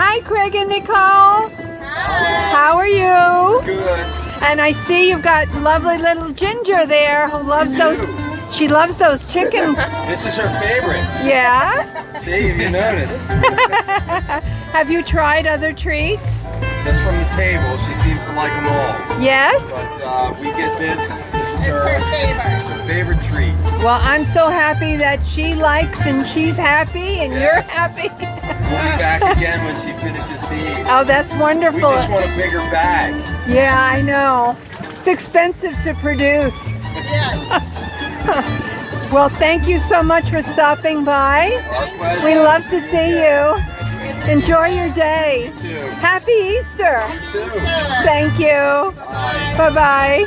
Hi, Craig and Nicole. Hi. How are you? Good. And I see you've got lovely little Ginger there who loves those. She loves those chicken. This is her favorite. Yeah? See, if you notice. Have you tried other treats? Just from the table, she seems to like them all. Yes? But we get this. This is her favorite treat. Well, I'm so happy that she likes and she's happy and you're happy. We'll be back again when she finishes these. Oh, that's wonderful. We just want a bigger bag. Yeah, I know. It's expensive to produce. Yes. Well, thank you so much for stopping by. Our pleasure. We love to see you. Enjoy your day. You too. Happy Easter. You too. Thank you. Bye-bye.